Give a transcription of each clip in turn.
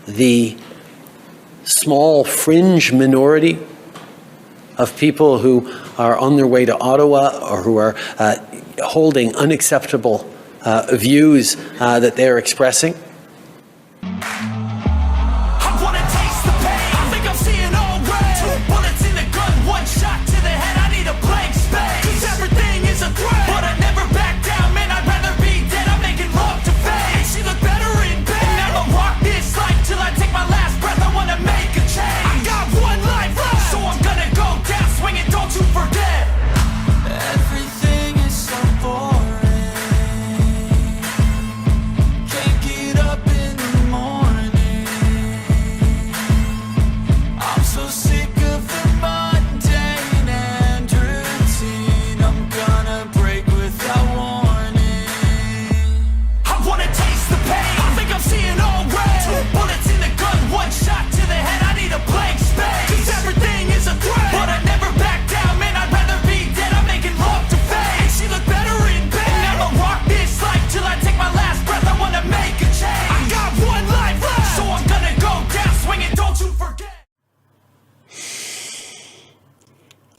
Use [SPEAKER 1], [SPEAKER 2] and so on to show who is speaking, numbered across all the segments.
[SPEAKER 1] the small fringe minority of people who are on their way to Ottawa or who are holding unacceptable views that they're expressing.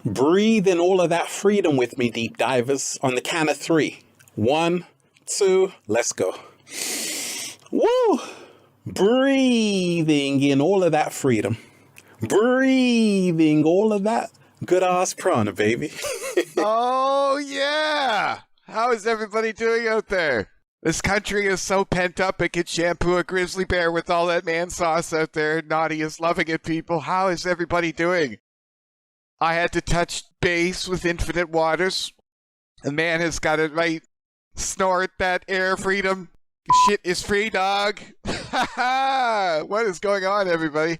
[SPEAKER 2] Breathe in all of that freedom with me, deep divers, on the count of 3. 1, 2, let's go. Woo! Breathing in all of that freedom. Breathing all of that good ass prana, baby.
[SPEAKER 3] Oh, yeah! How is everybody doing out there? This country is so pent up it could shampoo a grizzly bear with all that man sauce out there. Naughty is loving it, people. How is everybody doing? I had to touch base with Infinite Waters. The man has got it right. Snort that air freedom. Shit is free, dog. What is going on, everybody?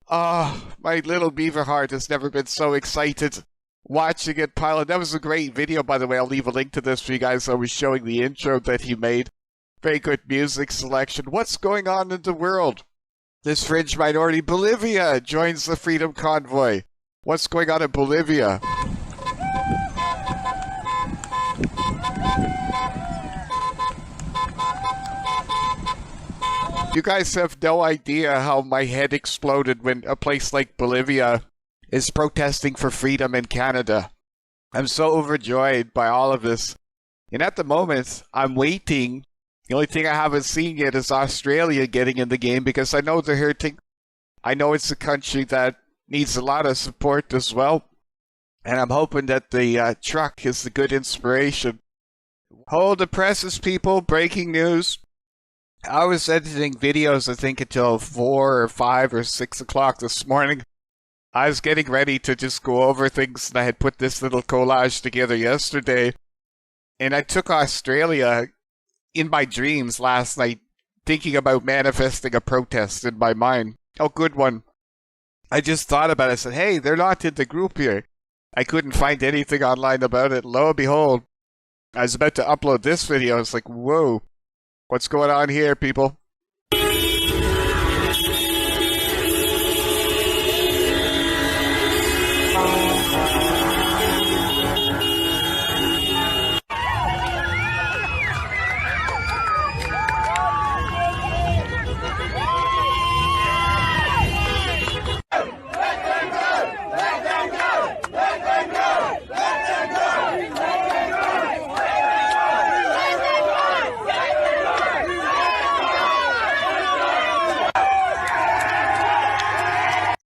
[SPEAKER 3] Oh, my little beaver heart has never been so excited watching it pilot. That was a great video, by the way. I'll leave a link to this for you guys. I was showing the intro that he made. Very good music selection. What's going on in the world? This fringe minority, Bolivia, joins the Freedom Convoy. What's going on in Bolivia? You guys have no idea how my head exploded when a place like Bolivia is protesting for freedom in Canada. I'm so overjoyed by all of this. And at the moment, I'm waiting. The only thing I haven't seen yet is Australia getting in the game because I know they're hurting. I know it's a country that needs a lot of support as well. And I'm hoping that the truck is a good inspiration. Hold the presses, people. Breaking news. I was editing videos, I think, until 4 or 5 or 6 o'clock this morning. I was getting ready to just go over things, and I had put this little collage together yesterday. And I took Australia in my dreams last night, thinking about manifesting a protest in my mind. Oh, good one. I just thought about it. I said, hey, they're not in the group here. I couldn't find anything online about it. Lo and behold, I was about to upload this video. It's like, whoa, what's going on here, people?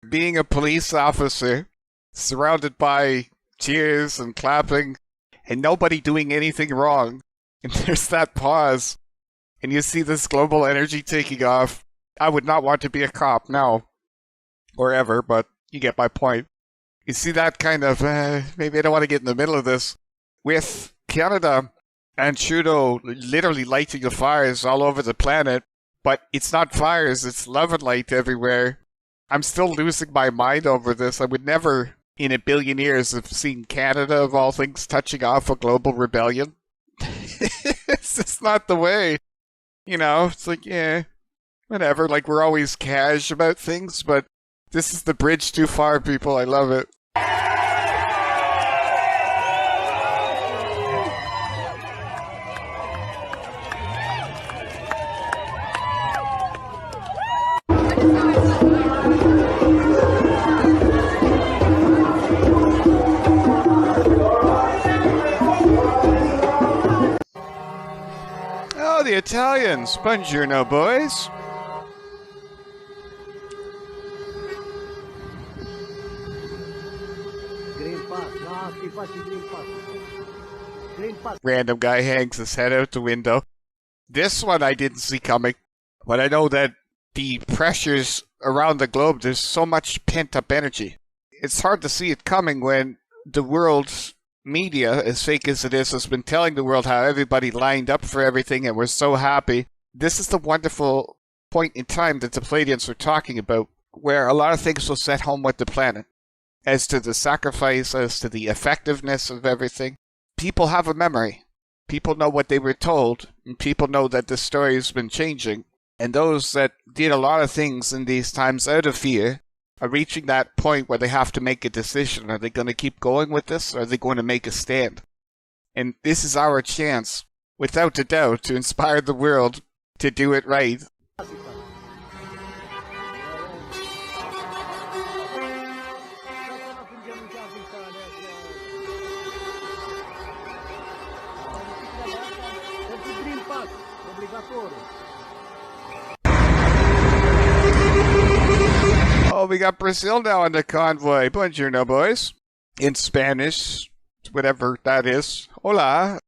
[SPEAKER 3] Being a police officer, surrounded by cheers and clapping, and nobody doing anything wrong, and there's that pause, and you see this global energy taking off. I would not want to be a cop now, or ever, but you get my point. You see that kind of, maybe I don't want to get in the middle of this, with Canada and Trudeau literally lighting the fires all over the planet, but it's not fires, it's love and light everywhere. I'm still losing my mind over this. I would never, in a billion years, have seen Canada, of all things, touching off a global rebellion. It's just not the way. You know, it's like, yeah, whatever. Like, we're always cash about things, but this is the bridge too far, people. I love it. Italians. Buongiorno, boys. Random guy hangs his head out the window. This one I didn't see coming, but I know that the pressures around the globe, there's so much pent-up energy. It's hard to see it coming when the world's media, as fake as it is, has been telling the world how everybody lined up for everything and we're so happy. This is the wonderful point in time that the Palladians were talking about, where a lot of things will set home with the planet. As to the sacrifice, as to the effectiveness of everything, people have a memory. People know what they were told, and people know that the story has been changing. And those that did a lot of things in these times out of fear are reaching that point where they have to make a decision. Are they going to keep going with this, or are they going to make a stand? And this is our chance, without a doubt, to inspire the world to do it right. Oh, we got Brazil now on the convoy. Buongiorno, boys. In Spanish, whatever that is. Hola.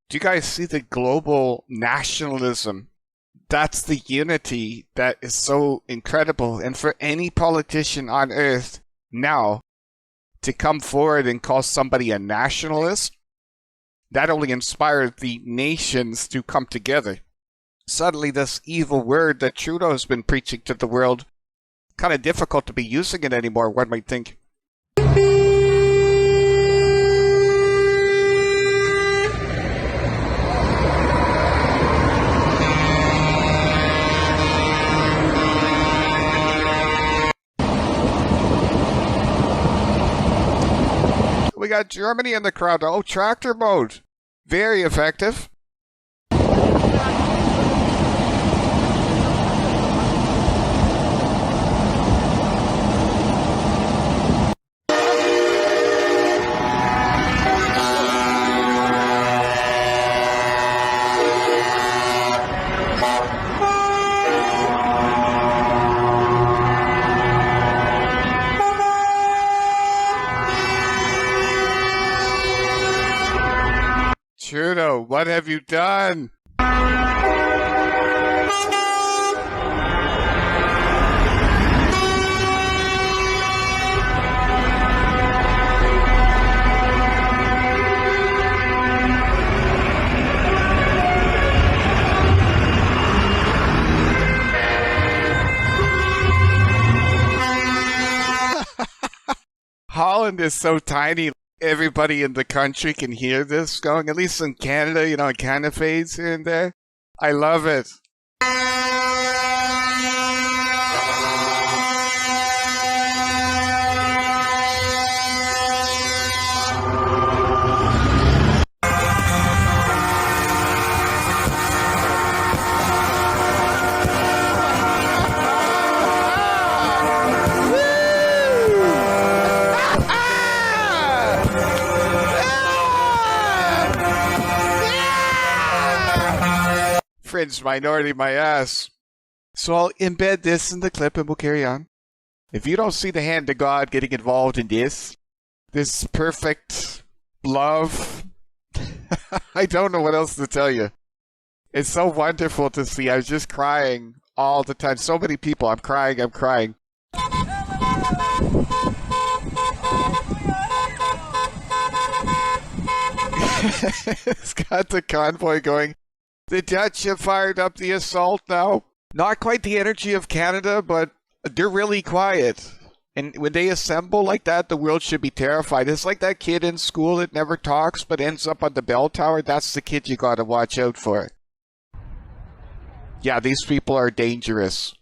[SPEAKER 3] Do you guys see the global nationalism? That's the unity that is so incredible. And for any politician on earth now to come forward and call somebody a nationalist, that only inspired the nations to come together. Suddenly this evil word that Trudeau has been preaching to the world, kind of difficult to be using it anymore, one might think. We got Germany in the crowd. Oh, tractor mode. Very effective. Trudeau, what have you done? Holland is so tiny. Everybody in the country can hear this going, at least in Canada, you know, it kind of fades here and there. I love it. Fringe minority, my ass. So I'll embed this in the clip and we'll carry on. If you don't see the hand of God getting involved in this perfect love, I don't know what else to tell you. It's so wonderful to see. I was just crying all the time. So many people. I'm crying. It's got the convoy going. The Dutch have fired up the assault now. Not quite the energy of Canada, but they're really quiet. And when they assemble like that, the world should be terrified. It's like that kid in school that never talks but ends up on the bell tower. That's the kid you gotta watch out for. Yeah, these people are dangerous.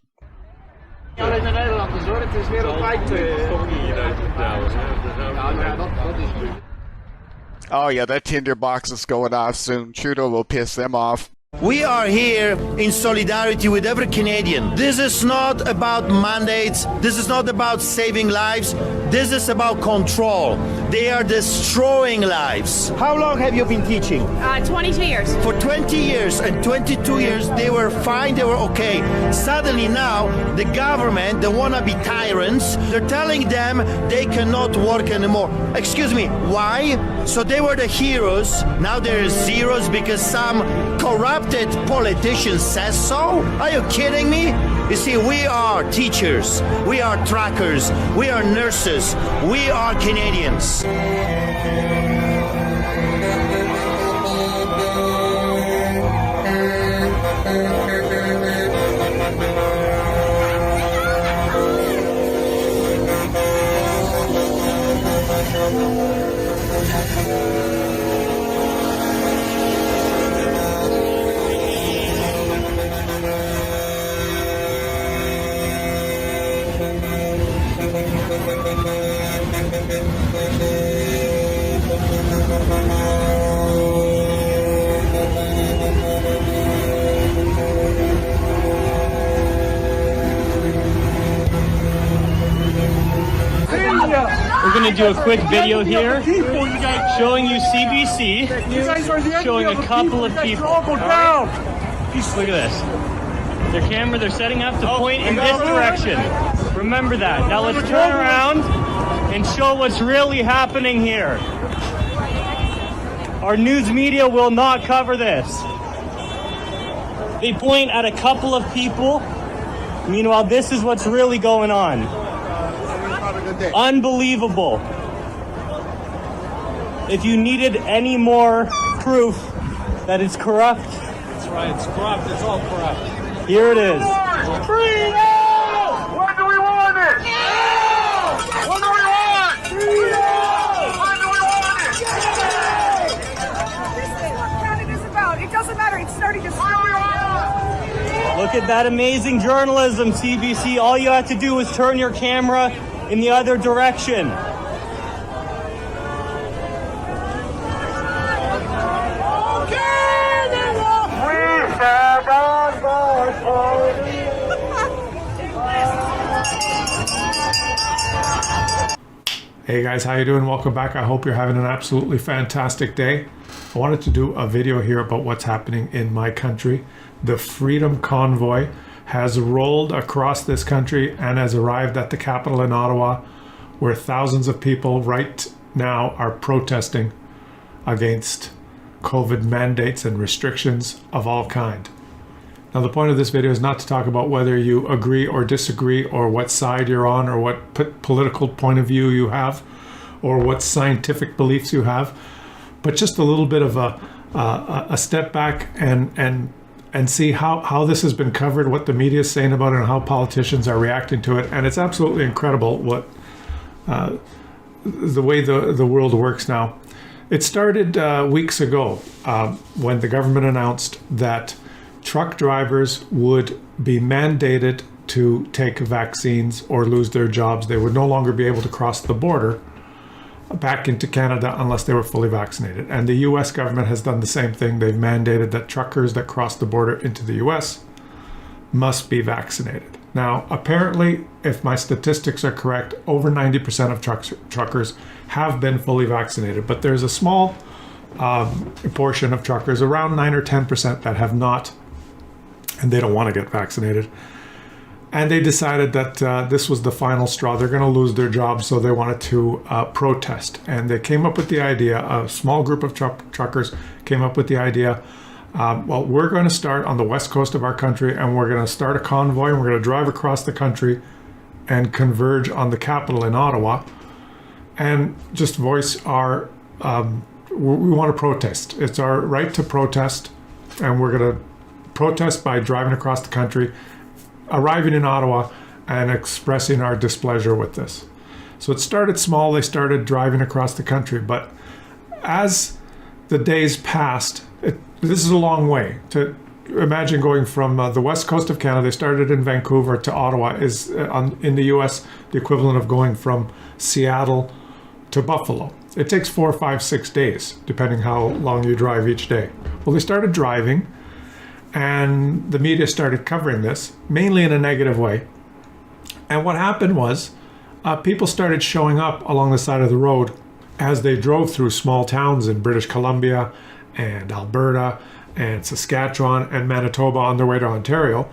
[SPEAKER 3] Oh yeah, that tinderbox is going off soon. Trudeau will piss them off.
[SPEAKER 4] We are here in solidarity with every Canadian. This is not about mandates. This is not about saving lives. This is about control. They are destroying lives. How long have you been teaching?
[SPEAKER 5] 22 years.
[SPEAKER 4] For 20 years and 22 years, they were fine, they were okay. Suddenly now, the government, they want to be tyrants. They're telling them they cannot work anymore. Excuse me, why? So they were the heroes. Now they're zeros because some corrupted politician says so? Are you kidding me? You see, we are teachers, we are truckers, we are nurses, we are Canadians.
[SPEAKER 6] We're going to do a quick video here showing you CBC, showing a couple of people. Right? Look at this. Their camera, they're setting up to point in this direction. Remember that. Now let's turn around and show what's really happening here. Our news media will not cover this. They point at a couple of people. Meanwhile, this is what's really going on. Unbelievable. If you needed any more proof that it's corrupt,
[SPEAKER 7] That's right, it's corrupt, it's all corrupt.
[SPEAKER 6] here it is.
[SPEAKER 8] Freedom! When do we want it? Now! When do we want? Freedom! When do we want it?
[SPEAKER 5] This is what Canada's about. It doesn't matter. It's starting to
[SPEAKER 8] When do we want it?
[SPEAKER 6] Look at that amazing journalism, CBC. All you have to do is turn your camera in the other direction.
[SPEAKER 8] We stand on board for
[SPEAKER 9] Hey guys, how you doing? Welcome back. I hope you're having an absolutely fantastic day. I wanted to do a video here about what's happening in my country. The Freedom Convoy has rolled across this country and has arrived at the capital in Ottawa, where thousands of people right now are protesting against COVID mandates and restrictions of all kind. Now, the point of this video is not to talk about whether you agree or disagree or what side you're on or what political point of view you have or what scientific beliefs you have, but just a little bit of a step back and see how this has been covered, what the media is saying about it, and how politicians are reacting to it. And it's absolutely incredible what the way the world works now. It started weeks ago when the government announced that truck drivers would be mandated to take vaccines or lose their jobs. They would no longer be able to cross the border back into Canada unless they were fully vaccinated. And the US government has done the same thing. They've mandated that truckers that cross the border into the US must be vaccinated. Now, apparently, if my statistics are correct, over 90% of truckers have been fully vaccinated, but there's a small portion of truckers, around 9 or 10%, that have not, and they don't want to get vaccinated. And they decided that this was the final straw. They're going to lose their jobs, so they wanted to protest. And they came up with the idea, a small group of truckers came up with the idea, well, we're going to start on the west coast of our country, and we're going to start a convoy, and we're going to drive across the country and converge on the capital in Ottawa and just voice our, we want to protest. It's our right to protest, and we're going to protest by driving across the country, arriving in Ottawa, and expressing our displeasure with this. So it started small. They started driving across the country, but as the days passed, this is a long way. To imagine going from the west coast of Canada, they started in Vancouver, to Ottawa is in the US the equivalent of going from Seattle to Buffalo. It takes 4, 5, 6 days, depending how long you drive each day. Well, they started driving, And the media started covering this, mainly in a negative way. And what happened was people started showing up along the side of the road as they drove through small towns in British Columbia and Alberta and Saskatchewan and Manitoba on their way to Ontario.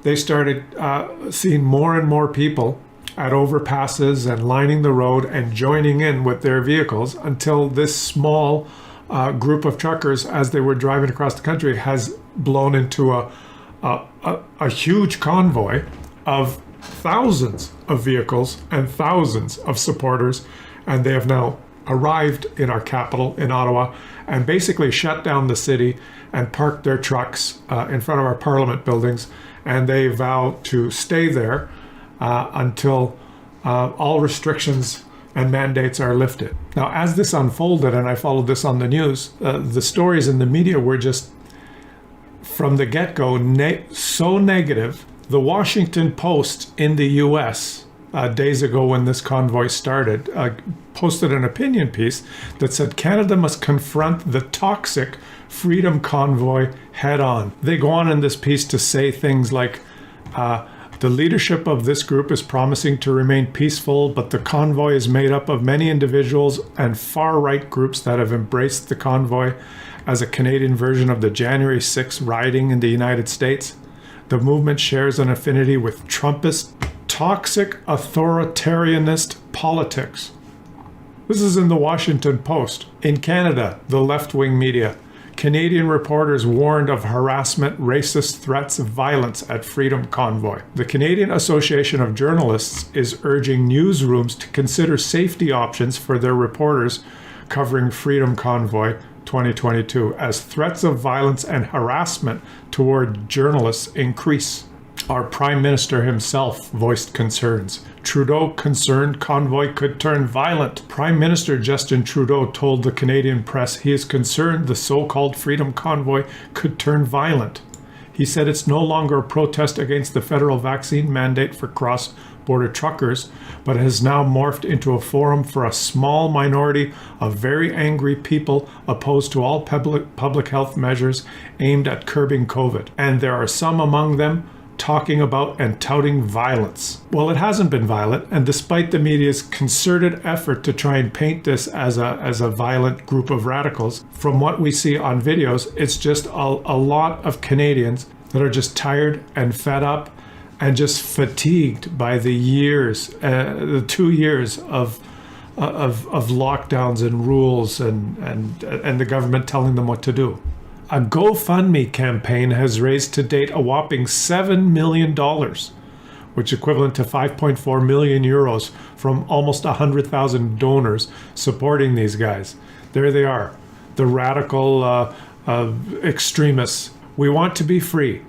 [SPEAKER 9] They started seeing more and more people at overpasses and lining the road and joining in with their vehicles until this small group of truckers, as they were driving across the country, has blown into a huge convoy of thousands of vehicles and thousands of supporters, and they have now arrived in our capital in Ottawa and basically shut down the city and parked their trucks in front of our Parliament buildings, and they vow to stay there until all restrictions and mandates are lifted. Now, as this unfolded, and I followed this on the news, the stories in the media were just, from the get-go, so negative. The Washington Post in the US, days ago when this convoy started, posted an opinion piece that said Canada must confront the toxic Freedom Convoy head on. They go on in this piece to say things like, the leadership of this group is promising to remain peaceful, but the convoy is made up of many individuals and far-right groups that have embraced the convoy as a Canadian version of the January 6th rioting in the United States. The movement shares an affinity with Trumpist, toxic authoritarianist politics. This is in the Washington Post. In Canada, the left-wing media, Canadian reporters warned of harassment, racist threats, violence at Freedom Convoy. The Canadian Association of Journalists is urging newsrooms to consider safety options for their reporters covering Freedom Convoy 2022 as threats of violence and harassment toward journalists increase. Our Prime Minister himself voiced concerns. Trudeau concerned convoy could turn violent. Prime Minister Justin Trudeau told the Canadian press he is concerned the so-called Freedom Convoy could turn violent. He said it's no longer a protest against the federal vaccine mandate for cross-border truckers, but has now morphed into a forum for a small minority of very angry people opposed to all public health measures aimed at curbing COVID. And there are some among them talking about and touting violence. Well, it hasn't been violent, and despite the media's concerted effort to try and paint this as a violent group of radicals, from what we see on videos, it's just a lot of Canadians that are just tired and fed up and just fatigued by the 2 years of lockdowns and rules and the government telling them what to do. A GoFundMe campaign has raised to date a whopping $7 million, which is equivalent to 5.4 million euros from almost 100,000 donors supporting these guys. There they are, the radical extremists. We want to be free.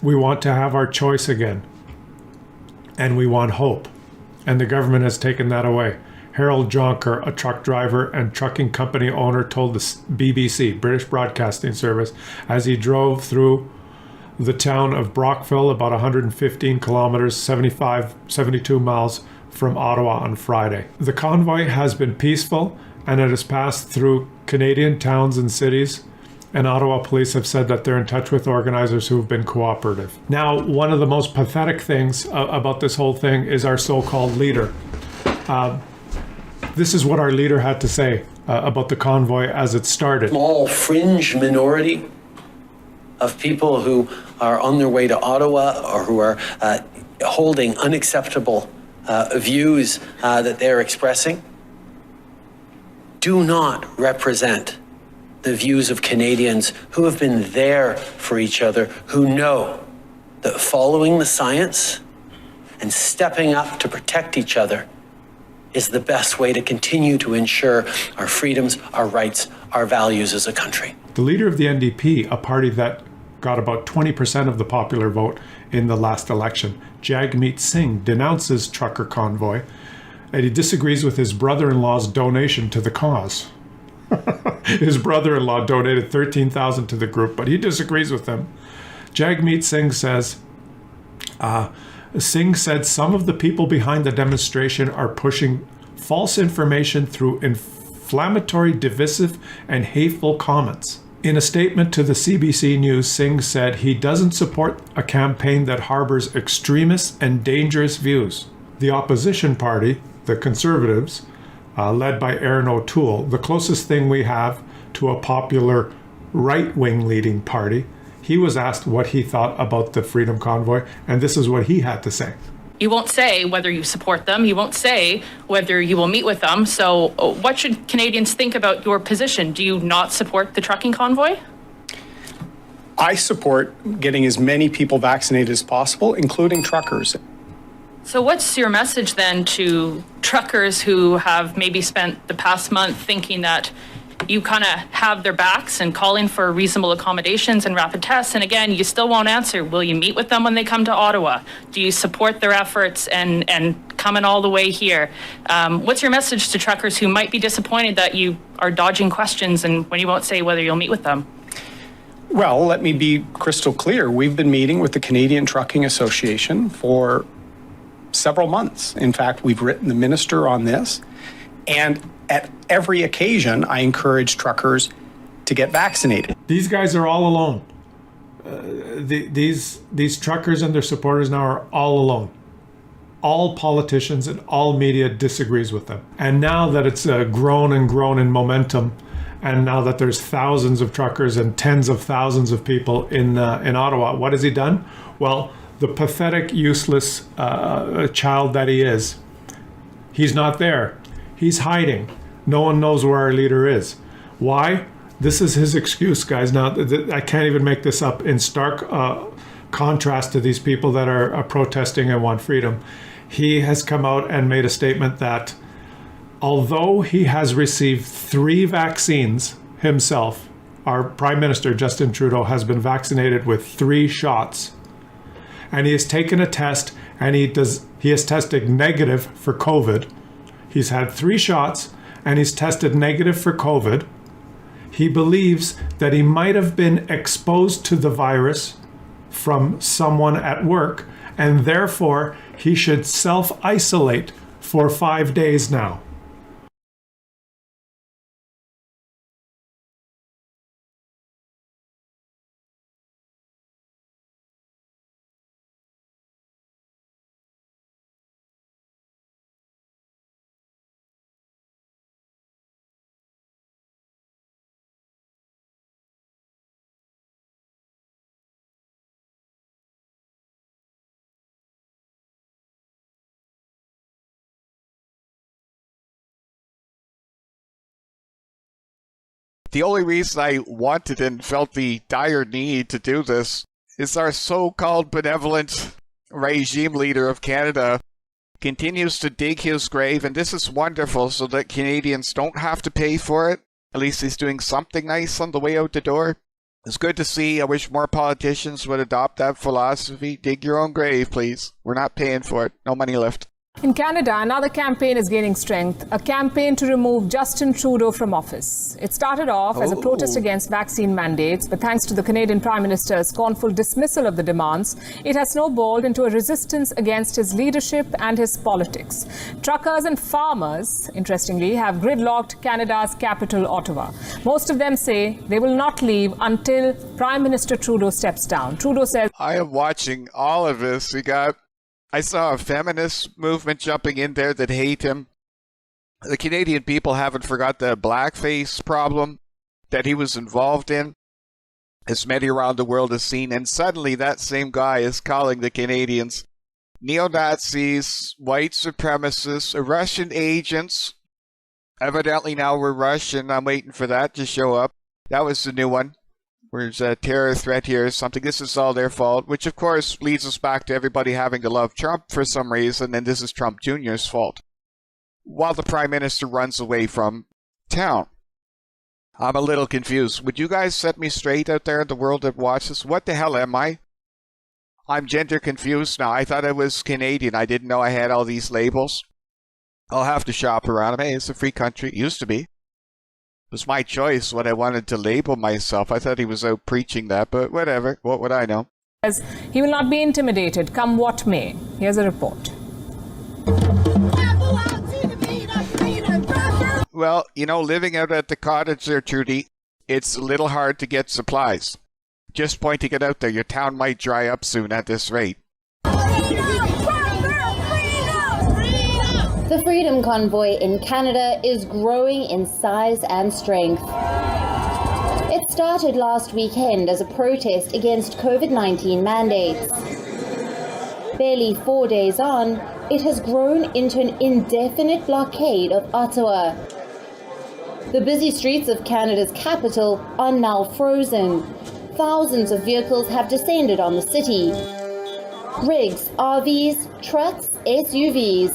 [SPEAKER 9] We want to have our choice again. And we want hope. And the government has taken that away. Harold Jonker, a truck driver and trucking company owner, told the BBC, British Broadcasting Service, as he drove through the town of Brockville, about 115 kilometers, 72 miles from Ottawa on Friday. The convoy has been peaceful, and it has passed through Canadian towns and cities, and Ottawa police have said that they're in touch with organizers who have been cooperative. Now, one of the most pathetic things about this whole thing is our so-called leader. This is what our leader had to say about the convoy as it started.
[SPEAKER 1] Small fringe minority of people who are on their way to Ottawa or who are holding unacceptable views that they're expressing do not represent the views of Canadians who have been there for each other, who know that following the science and stepping up to protect each other is the best way to continue to ensure our freedoms, our rights, our values as a country.
[SPEAKER 9] The leader of the NDP, a party that got about 20% of the popular vote in the last election, Jagmeet Singh, denounces trucker convoy, and he disagrees with his brother-in-law's donation to the cause. His brother-in-law donated $13,000 to the group, but he disagrees with them. Jagmeet Singh says, Singh said some of the people behind the demonstration are pushing false information through inflammatory, divisive, and hateful comments. In a statement to the CBC News, Singh said he doesn't support a campaign that harbors extremist and dangerous views. The opposition party, the Conservatives, led by Aaron O'Toole, the closest thing we have to a popular right-wing leading party, he was asked what he thought about the Freedom Convoy, and this is what he had to say.
[SPEAKER 10] You won't say whether you support them. You won't say whether you will meet with them. So what should Canadians think about your position? Do you not support the trucking convoy?
[SPEAKER 11] I support getting as many people vaccinated as possible, including truckers.
[SPEAKER 10] So what's your message then to truckers who have maybe spent the past month thinking that you kind of have their backs and calling for reasonable accommodations and rapid tests? And again, you still won't answer. Will you meet with them when they come to Ottawa? Do you support their efforts and coming all the way here? What's your message to truckers who might be disappointed that you are dodging questions and when you won't say whether you'll meet with them?
[SPEAKER 11] Well, let me be crystal clear. We've been meeting with the Canadian Trucking Association for several months. In fact, we've written the minister on this. And at every occasion, I encourage truckers to get vaccinated.
[SPEAKER 9] These guys are all alone. These truckers and their supporters now are all alone. All politicians and all media disagrees with them. And now that it's grown and grown in momentum, and now that there's thousands of truckers and tens of thousands of people in Ottawa, what has he done? Well, the pathetic, useless child that he is, he's not there. He's hiding. No one knows where our leader is. Why? This is his excuse, guys. Now, I can't even make this up. In stark contrast to these people that are protesting and want freedom, he has come out and made a statement that although he has received 3 vaccines himself, our Prime Minister, Justin Trudeau, has been vaccinated with 3 shots, and he has taken a test, and he has tested negative for COVID. He's had 3 shots, and he's tested negative for COVID. He believes that he might have been exposed to the virus from someone at work, and therefore he should self-isolate for 5 days now.
[SPEAKER 3] The only reason I wanted and felt the dire need to do this is our so-called benevolent regime leader of Canada continues to dig his grave, and this is wonderful so that Canadians don't have to pay for it. At least he's doing something nice on the way out the door. It's good to see. I wish more politicians would adopt that philosophy. Dig your own grave, please. We're not paying for it. No money left.
[SPEAKER 12] In Canada, another campaign is gaining strength, a campaign to remove Justin Trudeau from office. It started off as a protest against vaccine mandates, but thanks to the Canadian Prime Minister's scornful dismissal of the demands, it has snowballed into a resistance against his leadership and his politics. Truckers and farmers, interestingly, have gridlocked Canada's capital, Ottawa. Most of them say they will not leave until Prime Minister Trudeau steps down. Trudeau says,
[SPEAKER 3] I am watching all of this. I saw a feminist movement jumping in there that hate him. The Canadian people haven't forgot the blackface problem that he was involved in, as many around the world have seen, and suddenly that same guy is calling the Canadians neo-Nazis, white supremacists, Russian agents. Evidently now we're Russian. I'm waiting for that to show up. That was the new one. There's a terror threat here or something. This is all their fault, which of course leads us back to everybody having to love Trump for some reason, and this is Trump Jr.'s fault. While the Prime Minister runs away from town. I'm a little confused. Would you guys set me straight out there in the world that watches? What the hell am I? I'm gender confused now. I thought I was Canadian. I didn't know I had all these labels. I'll have to shop around. Hey, it's a free country. It used to be. It was my choice what I wanted to label myself. I thought he was out preaching that, but whatever. What would I know?
[SPEAKER 12] He will not be intimidated, come what may. Here's a report.
[SPEAKER 3] Well, living out at the cottage there, Trudy, it's a little hard to get supplies. Just pointing it out there, your town might dry up soon at this rate.
[SPEAKER 13] The Freedom Convoy in Canada is growing in size and strength. It started last weekend as a protest against COVID-19 mandates. Barely 4 days on, it has grown into an indefinite blockade of Ottawa. The busy streets of Canada's capital are now frozen. Thousands of vehicles have descended on the city. Rigs, RVs, trucks, SUVs.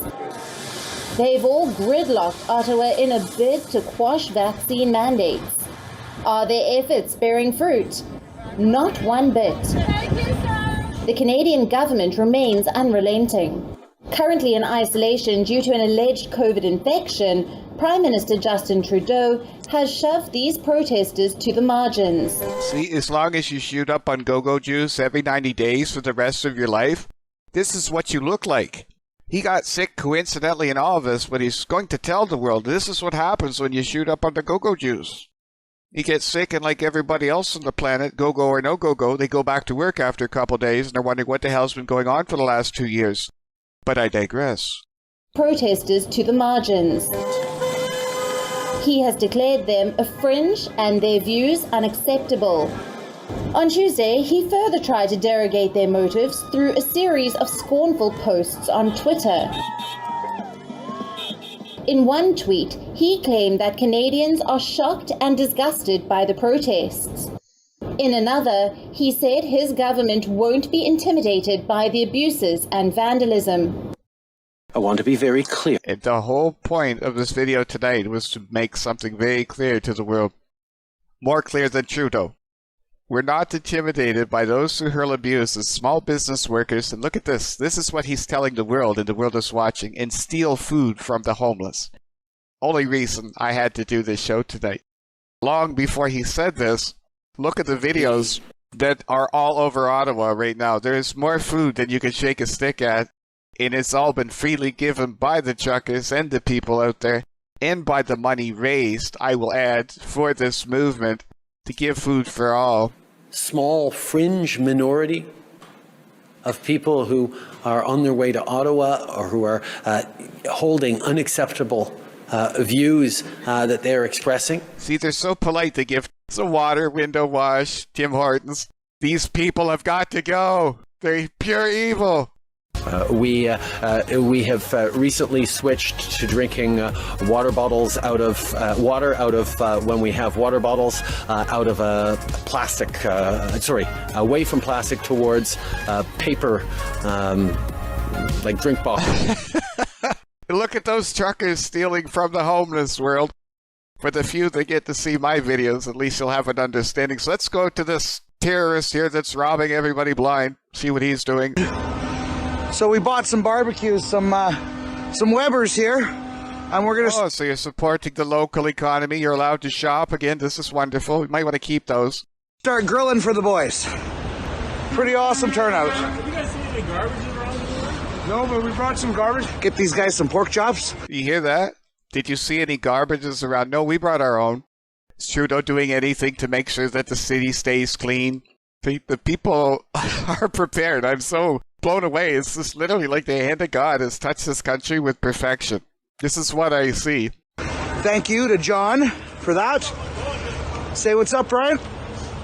[SPEAKER 13] They've all gridlocked Ottawa in a bid to quash vaccine mandates. Are their efforts bearing fruit? Not one bit. The Canadian government remains unrelenting. Currently in isolation due to an alleged COVID infection, Prime Minister Justin Trudeau has shoved these protesters to the margins.
[SPEAKER 3] See, as long as you shoot up on go-go juice every 90 days for the rest of your life, this is what you look like. He got sick coincidentally in all of this, but he's going to tell the world this is what happens when you shoot up on the go-go juice. He gets sick, and like everybody else on the planet, go-go or no go-go, they go back to work after a couple days, and they're wondering what the hell's been going on for the last 2 years. But I digress.
[SPEAKER 13] Protesters to the margins. He has declared them a fringe and their views unacceptable. On Tuesday, he further tried to derogate their motives through a series of scornful posts on Twitter. In one tweet, he claimed that Canadians are shocked and disgusted by the protests. In another, he said his government won't be intimidated by the abuses and vandalism.
[SPEAKER 1] I want to be very clear.
[SPEAKER 3] And the whole point of this video tonight was to make something very clear to the world. More clear than Trudeau. We're not intimidated by those who hurl abuse as small business workers. And look at this. This is what he's telling the world, and the world is watching, and steal food from the homeless. Only reason I had to do this show tonight. Long before he said this, look at the videos that are all over Ottawa right now. There's more food than you can shake a stick at, and it's all been freely given by the truckers and the people out there, and by the money raised, I will add, for this movement to give food for all.
[SPEAKER 1] Small fringe minority of people who are on their way to Ottawa or who are holding unacceptable views that they're expressing.
[SPEAKER 3] See, they're so polite. They give some water, window wash, Tim Hortons. These people have got to go. They're pure evil.
[SPEAKER 1] We have recently switched to drinking water bottles out of when we have water bottles out of a plastic, away from plastic towards paper, like drink bottles.
[SPEAKER 3] Look at those truckers stealing from the homeless world. For the few that get to see my videos, at least you'll have an understanding. So let's go to this terrorist here that's robbing everybody blind. See what he's doing.
[SPEAKER 14] So we bought some barbecues, some Weber's here, and we're gonna.
[SPEAKER 3] Oh, so you're supporting the local economy. You're allowed to shop again. This is wonderful. You might want to keep those.
[SPEAKER 14] Start grilling for the boys. Pretty awesome turnout.
[SPEAKER 7] Have you guys seen any garbage around here? No, but we brought some garbage.
[SPEAKER 14] Get these guys some pork chops.
[SPEAKER 3] You hear that? Did you see any garbages around? No, we brought our own. Is Trudeau doing anything to make sure that the city stays clean? The people are prepared. I'm so blown away. It's just literally like the hand of God has touched this country with perfection. This is what I see.
[SPEAKER 14] Thank you to John for that. Say what's up, Brian.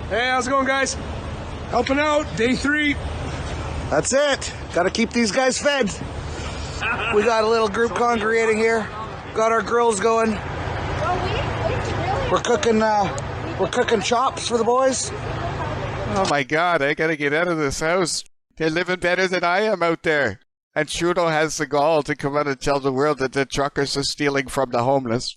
[SPEAKER 7] Hey, how's it going, guys? Helping out, day 3.
[SPEAKER 14] That's it. Got to keep these guys fed. We got a little group congregating here. Got our grills going. We're cooking chops for the boys.
[SPEAKER 3] Oh my God, I gotta get out of this house. They're living better than I am out there. And Trudeau has the gall to come out and tell the world that the truckers are stealing from the homeless.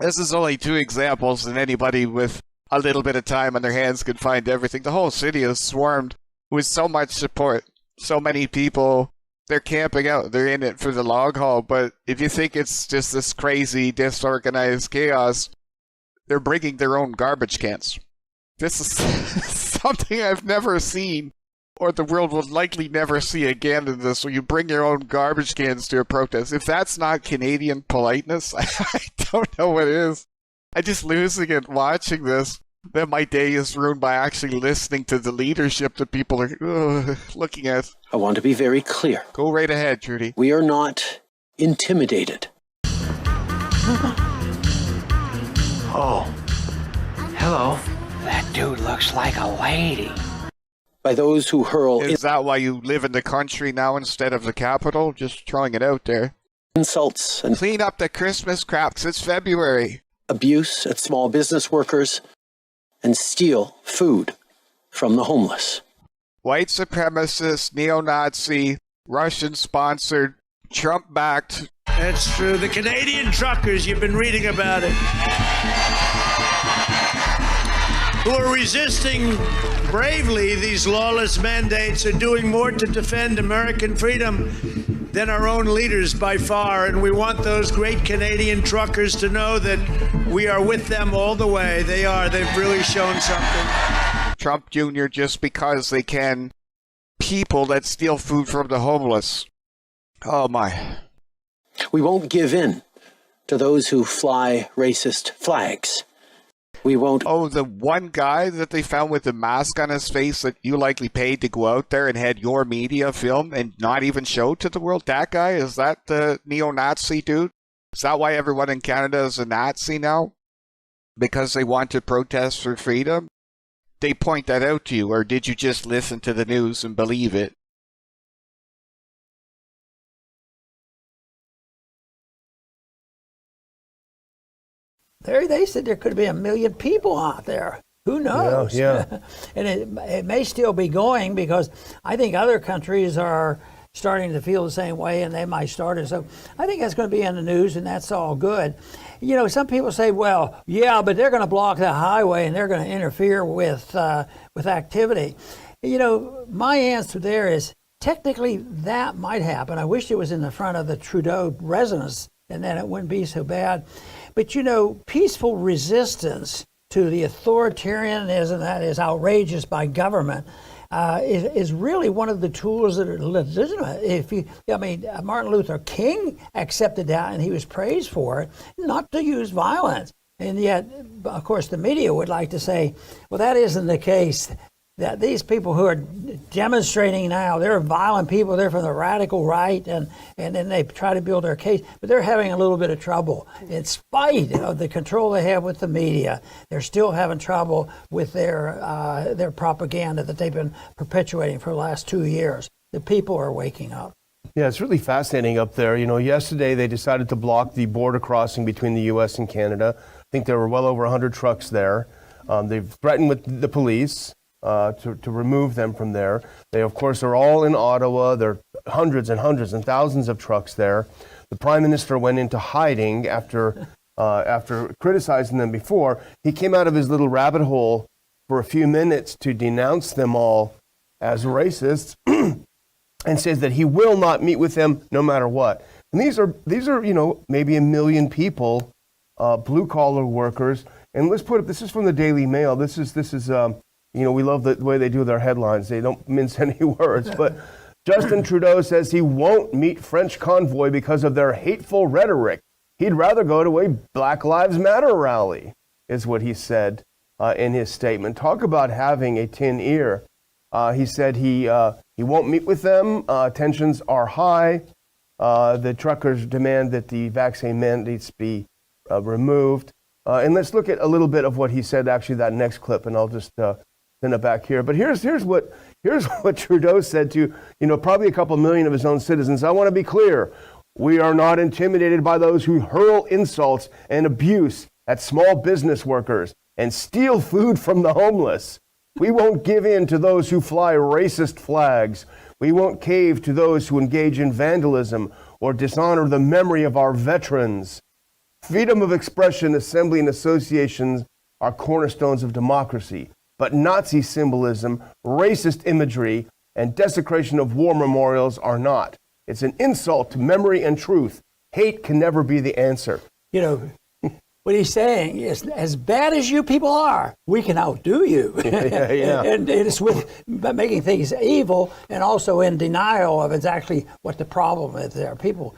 [SPEAKER 3] This is only 2 examples, and anybody with a little bit of time on their hands can find everything. The whole city is swarmed with so much support. So many people, they're camping out. They're in it for the long haul. But if you think it's just this crazy, disorganized chaos, they're bringing their own garbage cans. This is something I've never seen, or the world will likely never see again in this, where you bring your own garbage cans to a protest. If that's not Canadian politeness, I don't know what is. I'm just losing it watching this. Then my day is ruined by actually listening to the leadership that people are looking at.
[SPEAKER 1] I want to be very clear.
[SPEAKER 3] Go right ahead, Trudy.
[SPEAKER 1] We are not intimidated.
[SPEAKER 15] Oh, hello. That dude looks like a lady.
[SPEAKER 1] By those who hurl
[SPEAKER 3] Is that why you live in the country now instead of the capital? Just throwing it out there.
[SPEAKER 1] insults and
[SPEAKER 3] clean up the Christmas crap, 'cause it's February.
[SPEAKER 1] Abuse at small business workers and steal food from the homeless.
[SPEAKER 3] White supremacist, neo-Nazi, Russian-sponsored, Trump-backed.
[SPEAKER 4] That's true. The Canadian truckers, you've been reading about it, who are resisting bravely these lawless mandates, are doing more to defend American freedom than our own leaders by far. And we want those great Canadian truckers to know that we are with them all the way. They are. They've really shown something.
[SPEAKER 3] Trump Jr. just because they can. People that steal food from the homeless. Oh my.
[SPEAKER 1] We won't give in to those who fly racist flags. We won't.
[SPEAKER 3] Oh, the one guy that they found with the mask on his face that you likely paid to go out there and had your media film and not even show to the world? That guy? Is that the neo-Nazi dude? Is that why everyone in Canada is a Nazi now? Because they want to protest for freedom? They point that out to you, or did you just listen to the news and believe it?
[SPEAKER 16] They said there could be 1 million people out there. Who knows?
[SPEAKER 17] Yeah.
[SPEAKER 16] And it may still be going, because I think other countries are starting to feel the same way, and they might start it. So I think that's going to be in the news, and that's all good. You know, some people say, well, yeah, but they're going to block the highway and they're going to interfere with activity. You know, my answer there is technically that might happen. I wish it was in the front of the Trudeau residence, and then it wouldn't be so bad. But, you know, peaceful resistance to the authoritarianism that is outrageous by government is really one of the tools that are legitimate. Martin Luther King accepted that, and he was praised for it, not to use violence. And yet, of course, the media would like to say, well, that isn't the case. That these people who are demonstrating now, they're violent people, they're from the radical right, and then they try to build their case, but they're having a little bit of trouble. In spite of the control they have with the media, they're still having trouble with their propaganda that they've been perpetuating for the last 2 years. The people are waking up.
[SPEAKER 17] Yeah, it's really fascinating up there. You know, yesterday they decided to block the border crossing between the U.S. and Canada. I think there were well over 100 trucks there. They've threatened with the police to remove them from there. They, of course, are all in Ottawa. There are hundreds and hundreds and thousands of trucks there. The Prime Minister went into hiding after criticizing them before. He came out of his little rabbit hole for a few minutes to denounce them all as racists and says that he will not meet with them no matter what. And these are you know, maybe 1 million people, blue collar workers. And let's put it, this is from the Daily Mail. This is you know, we love the way they do their headlines. They don't mince any words. But Justin Trudeau says he won't meet French convoy because of their hateful rhetoric. He'd rather go to a Black Lives Matter rally, is what he said in his statement. Talk about having a tin ear. He said he won't meet with them. Tensions are high. The truckers demand that the vaccine mandates be removed. And let's look at a little bit of what he said, actually, that next clip, and I'll just send it back here. But here's what Trudeau said to, you know, probably a couple million of his own citizens. I want to be clear. We are not intimidated by those who hurl insults and abuse at small business workers and steal food from the homeless. We won't give in to those who fly racist flags. We won't cave to those who engage in vandalism or dishonor the memory of our veterans. Freedom of expression, assembly, and associations are cornerstones of democracy. But Nazi symbolism, racist imagery, and desecration of war memorials are not. It's an insult to memory and truth. Hate can never be the answer.
[SPEAKER 16] You know, what he's saying is, as bad as you people are, we can outdo you.
[SPEAKER 17] Yeah.
[SPEAKER 16] and it's with making things evil and also in denial of exactly what the problem is there. People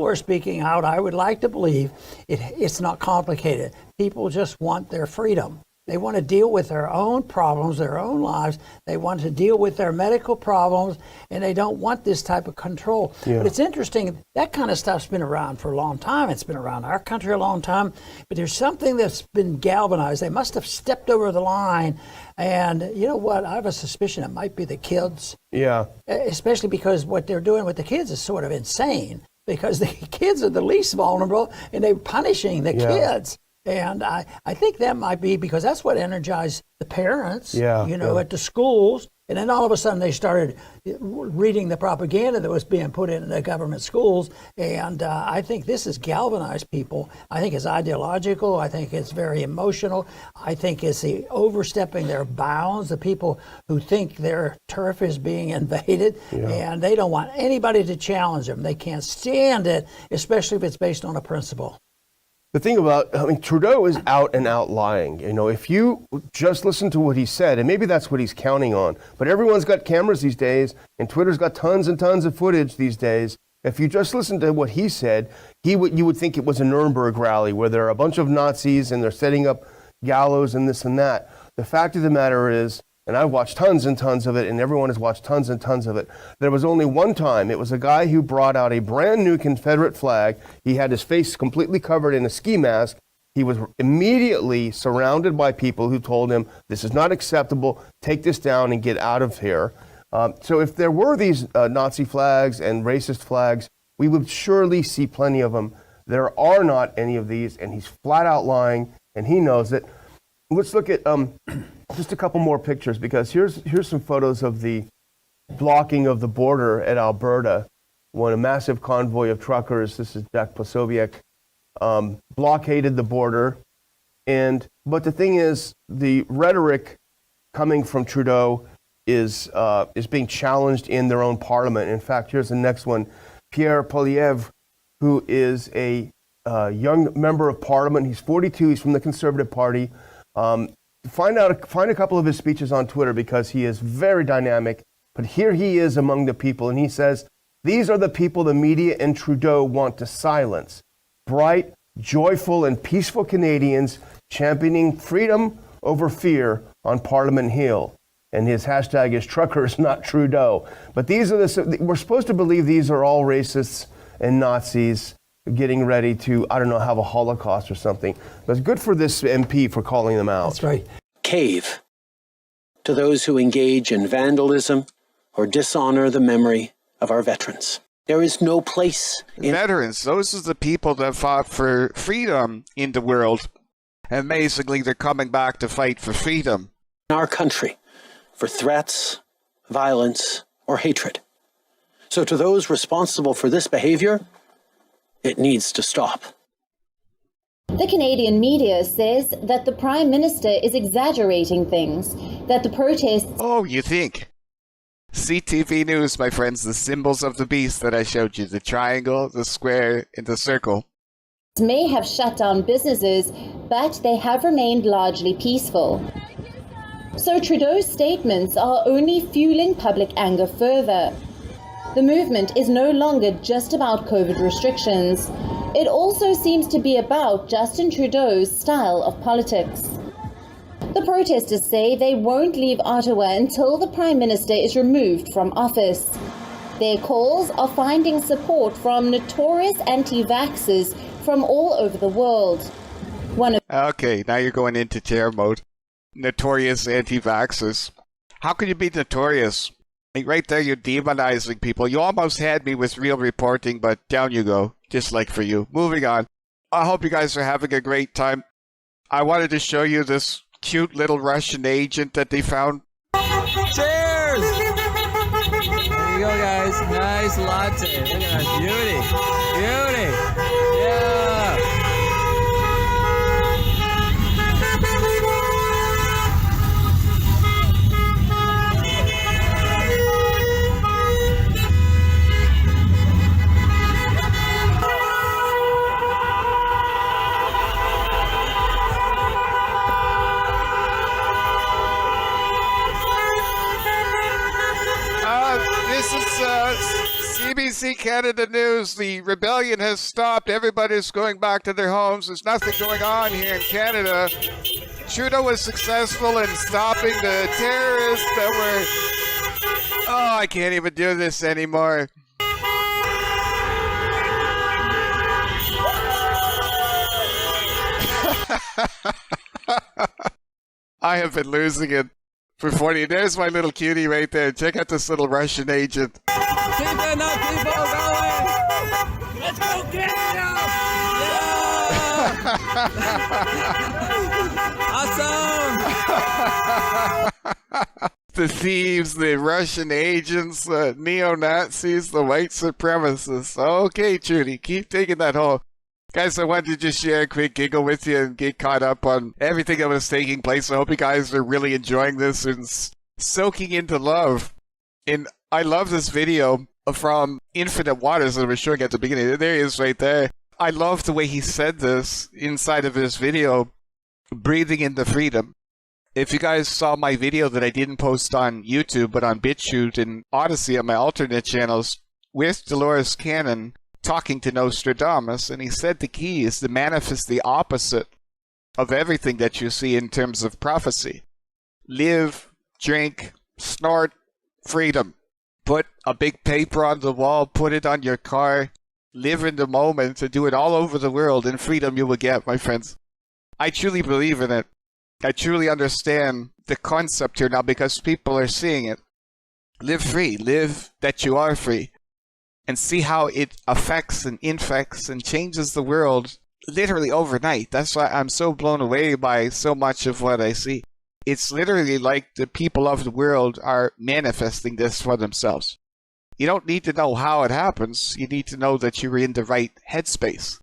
[SPEAKER 16] are speaking out. I would like to believe it's not complicated. People just want their freedom. They want to deal with their own problems, their own lives. They want to deal with their medical problems, and they don't want this type of control.
[SPEAKER 17] Yeah.
[SPEAKER 16] But it's interesting, that kind of stuff's been around for a long time. It's been around our country a long time. But there's something that's been galvanized. They must have stepped over the line. And you know what? I have a suspicion it might be the kids.
[SPEAKER 17] Yeah.
[SPEAKER 16] Especially because what they're doing with the kids is sort of insane. Because the kids are the least vulnerable, and they're punishing the kids. And I think that might be because that's what energized the parents, at the schools. And then all of a sudden they started reading the propaganda that was being put in the government schools. And I think this has galvanized people. I think it's ideological. I think it's very emotional. I think it's the overstepping their bounds, the people who think their turf is being invaded. And they don't want anybody to challenge them. They can't stand it, especially if it's based on a principle.
[SPEAKER 17] The thing about, Trudeau is out and out lying. If you just listen to what he said, and maybe that's what he's counting on, but everyone's got cameras these days, and Twitter's got tons and tons of footage these days. If you just listen to what he said, you would think it was a Nuremberg rally where there are a bunch of Nazis and they're setting up gallows and this and that. The fact of the matter is, and I've watched tons and tons of it, and everyone has watched tons and tons of it. There was only one time. It was a guy who brought out a brand new Confederate flag. He had his face completely covered in a ski mask. He was immediately surrounded by people who told him, this is not acceptable, take this down and get out of here. So if there were these Nazi flags and racist flags, we would surely see plenty of them. There are not any of these, and he's flat out lying, and he knows it. Let's look at just a couple more pictures, because here's some photos of the blocking of the border at Alberta when a massive convoy of truckers, this is Jack Posobiec, blockaded the border. But the thing is, the rhetoric coming from Trudeau is being challenged in their own parliament. In fact, here's the next one. Pierre Poilievre, who is a young member of parliament. He's 42. He's from the Conservative Party. Find a couple of his speeches on Twitter, because he is very dynamic. But here he is among the people, and he says, these are the people the media and Trudeau want to silence. Bright, joyful, and peaceful Canadians championing freedom over fear on Parliament Hill. And his hashtag is truckers, not Trudeau. But we're supposed to believe these are all racists and Nazis getting ready to, have a Holocaust or something. But it's good for this MP for calling them out.
[SPEAKER 16] That's right.
[SPEAKER 1] Cave to those who engage in vandalism or dishonor the memory of our veterans. There is no place in
[SPEAKER 3] veterans. Those are the people that fought for freedom in the world. And basically, they're coming back to fight for freedom
[SPEAKER 1] in our country for threats, violence, or hatred. So to those responsible for this behavior, it needs to stop.
[SPEAKER 13] The Canadian media says that the Prime Minister is exaggerating things, that the protests...
[SPEAKER 3] Oh, you think? CTV News, my friends, the symbols of the beast that I showed you, the triangle, the square, and the circle,
[SPEAKER 13] may have shut down businesses, but they have remained largely peaceful. So Trudeau's statements are only fueling public anger further. The movement is no longer just about COVID restrictions. It also seems to be about Justin Trudeau's style of politics. The protesters say they won't leave Ottawa until the Prime Minister is removed from office. Their calls are finding support from notorious anti-vaxxers from all over the world.
[SPEAKER 3] Okay, now you're going into chair mode. Notorious anti-vaxxers. How can you be notorious? Right there, you're demonizing people. You almost had me with real reporting, but down you go, just like for you. Moving on. I hope you guys are having a great time. I wanted to show you this cute little Russian agent that they found.
[SPEAKER 18] Cheers! There you go, guys. Nice latte. Look at that beauty. Beauty. Yeah.
[SPEAKER 3] This is CBC Canada News. The rebellion has stopped. Everybody's going back to their homes. There's nothing going on here in Canada. Trudeau was successful in stopping the terrorists that were... Oh, I can't even do this anymore. I have been losing it for 40. There's my little cutie right there. Check out this little Russian agent.
[SPEAKER 18] Keep it up, people, going! Let's go get them! Yeah! Awesome!
[SPEAKER 3] The thieves, the Russian agents, the neo-Nazis, the white supremacists. Okay, Trudy, keep taking that home. Guys, I wanted to just share a quick giggle with you and get caught up on everything that was taking place. I hope you guys are really enjoying this and soaking into love. And I love this video from Infinite Waters that I was showing at the beginning. There he is right there. I love the way he said this inside of his video, breathing into freedom. If you guys saw my video that I didn't post on YouTube, but on BitChute and Odyssey on my alternate channels with Dolores Cannon, talking to Nostradamus, and he said the key is to manifest the opposite of everything that you see in terms of prophecy. Live, drink, snort, freedom. Put a big paper on the wall, put it on your car, live in the moment, and do it all over the world, and freedom you will get, my friends. I truly believe in it. I truly understand the concept here now because people are seeing it. Live free. Live that you are free. And see how it affects and infects and changes the world literally overnight. That's why I'm so blown away by so much of what I see. It's literally like the people of the world are manifesting this for themselves. You don't need to know how it happens. You need to know that you're in the right headspace.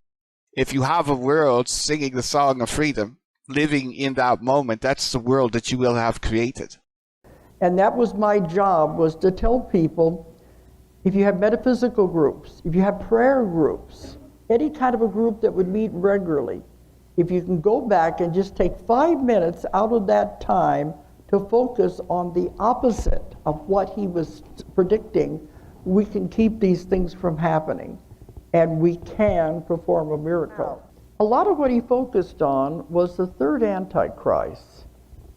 [SPEAKER 3] If you have a world singing the song of freedom, living in that moment, that's the world that you will have created.
[SPEAKER 19] And that was my job, was to tell people, if you have metaphysical groups, if you have prayer groups, any kind of a group that would meet regularly, if you can go back and just take 5 minutes out of that time to focus on the opposite of what he was predicting, we can keep these things from happening, and we can perform a miracle. A lot of what he focused on was the third Antichrist.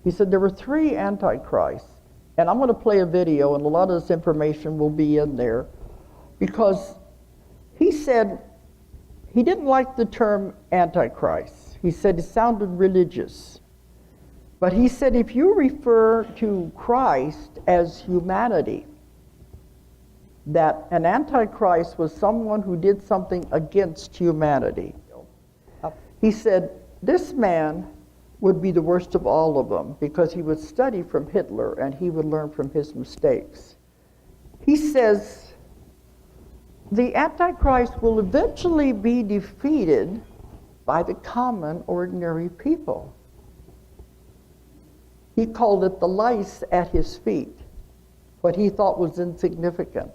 [SPEAKER 19] He said there were 3 Antichrists. And I'm going to play a video, and a lot of this information will be in there, because he said he didn't like the term Antichrist. He said it sounded religious. But he said if you refer to Christ as humanity, that an Antichrist was someone who did something against humanity. He said this man would be the worst of all of them because he would study from Hitler and he would learn from his mistakes. He says the Antichrist will eventually be defeated by the common, ordinary people. He called it the lice at his feet, what he thought was insignificant.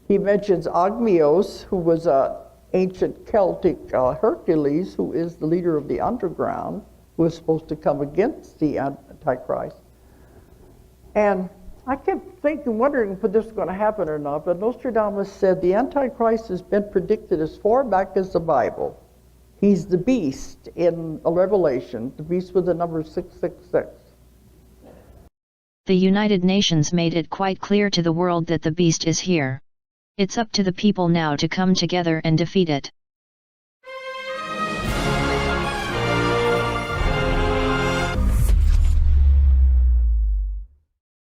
[SPEAKER 19] He mentions Ogmios, who was an ancient Celtic Hercules, who is the leader of the underground, who was supposed to come against the Antichrist. And I kept thinking, wondering if this was going to happen or not, but Nostradamus said the Antichrist has been predicted as far back as the Bible. He's the beast in Revelation, the beast with the number 666.
[SPEAKER 20] The United Nations made it quite clear to the world that the beast is here. It's up to the people now to come together and defeat it.